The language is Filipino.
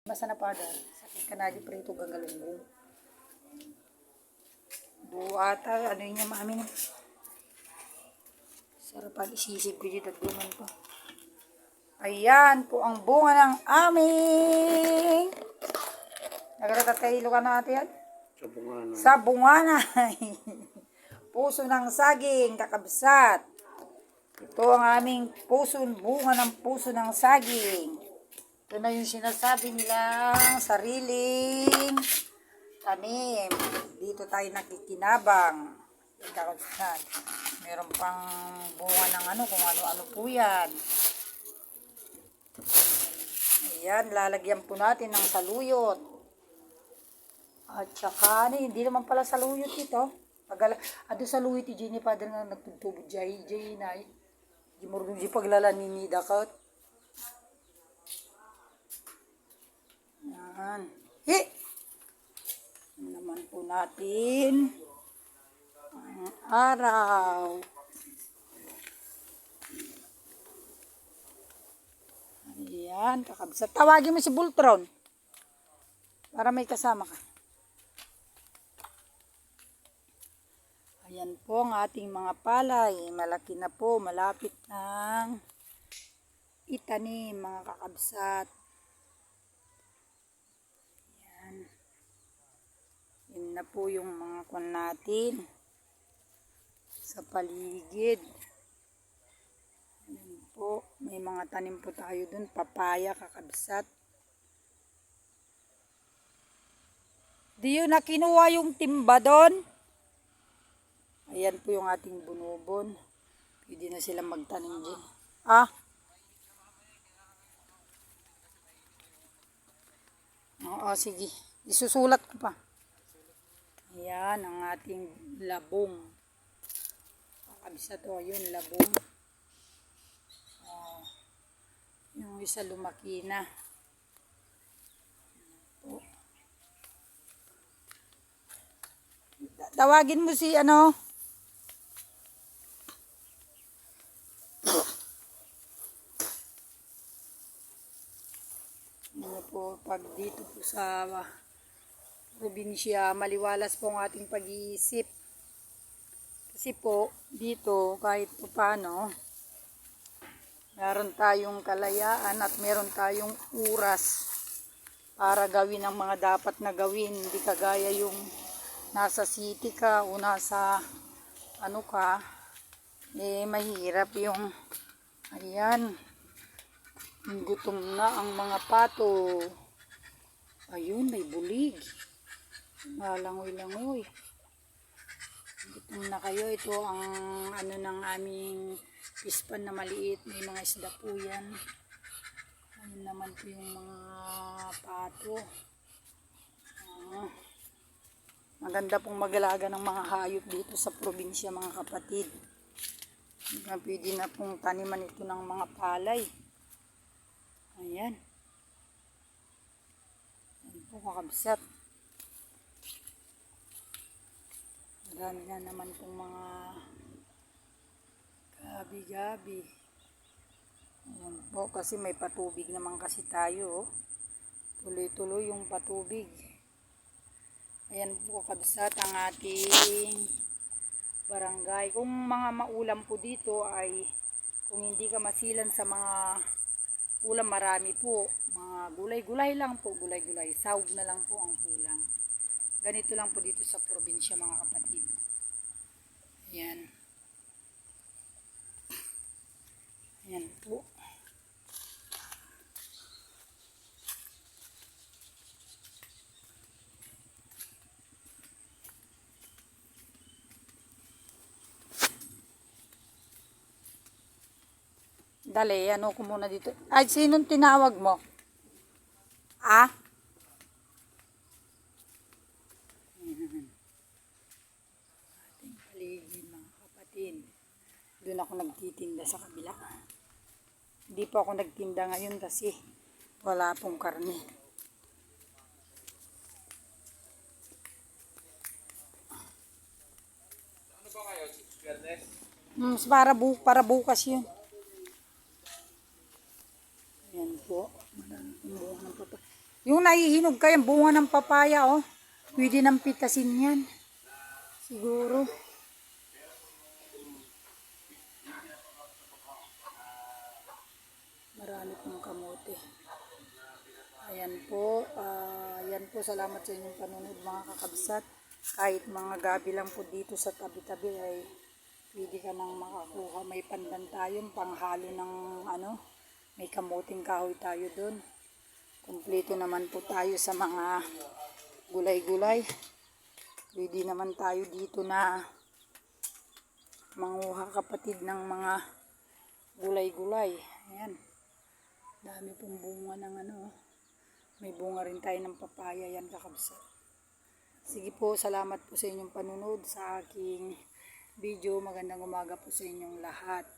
Masa na pada, sakit ka na di prito gagalunggong. Buata, ano yun niya maamin. Sarap pag isisig ko dito at guman pa. Ayan po ang bunga ng aming. Nagaratatahilo ka natin yan? Sa bungana. Puso ng saging, kakabsat. Ito ang aming bunga ng puso ng saging. Ito na yung sinasabi nilang sariling tanim. Dito tayo nakikinabang. Meron pang bunga ng kung ano-ano po yan. Ayan, lalagyan po natin ng saluyot. At saka, hindi naman pala saluyot ito. Ado saluyot, ni Padre nga nagtutubod jay na. Di mo rin paglalanini dakat. Yan. Naman po natin ang araw. Ayan, kakabsat. Tawagin mo si Bultron para may kasama ka. Ayan po ang ating mga palay. Malaki na po, malapit ng itanim, mga kakabsat. Ayan. Yan na po yung mga kwan natin sa paligid. Ayan po, may mga tanim po tayo dun, papaya, kakabsat. Di yun na kinuha yung timba doon. Ayan po yung ating bunubon. Pwede na sila magtanim dyan. Oo, sige. Isusulat ko pa. Ayan ang ating labong. Kakabisa to, yun, labong. Yung isa lumaki na. Tawagin mo si po, pag dito po sa probinsya, maliwalas po ang ating pag-iisip. Kasi po, dito, kahit po paano, meron tayong kalayaan at meron tayong oras para gawin ang mga dapat na gawin. Hindi kagaya yung nasa city ka o nasa mahirap yung, ayan, gutom na ang mga pato. Ayun, may bulig. Malangoy-langoy. Gutom na kayo. Ito ang ng aming pispan na maliit. May mga isda po yan. Ayun naman po yung mga pato. Maganda pong mag-alaga ng mga hayop dito sa probinsya, mga kapatid. Pwede na pong taniman ito ng mga palay. Ayan. Ayan po, kakabsat. Marami na naman pong mga gabi-gabi. Ayan po, kasi may patubig naman kasi tayo. Tuloy-tuloy yung patubig. Ayan po, kakabsat, ang ating barangay. Kung mga maulam po dito ay, kung hindi ka masilan sa mga ulam, marami po. Mga gulay-gulay lang po, gulay-gulay. Sahog na lang po ang kulang. Ganito lang po dito sa probinsya, mga kapatid. Ayan. Ayan po. Dali, ko muna dito. Ay, sinong tinawag mo? Ating paligid, mga kapatid. Doon ako nagtitinda sa kabila. Hindi po ako nagtinda ngayon kasi wala pong karne. Ano ba kayo? Para bukas yun. Ayan po. Marami pong buwan ng pato. Yung nahihinog kayang bunga ng papaya, oh. Pwede nang pitasin yan. Siguro. Marami pong kamote. Ayan po. Ayan po. Salamat sa inyong panunod mga kakabsat. Kahit mga gabi lang po dito sa tabi-tabi ay pwede ka nang makakuha. May pandan tayong panghalo ng may kamuting kahoy tayo doon. Kompleto naman po tayo sa mga gulay-gulay. Pwede naman tayo dito na manguha kapatid ng mga gulay-gulay. Ayan. Dami pong bunga ng may bunga rin tayo ng papaya. Yan kakabsat. Sige po, salamat po sa inyong panunod sa aking video. Magandang umaga po sa inyong lahat.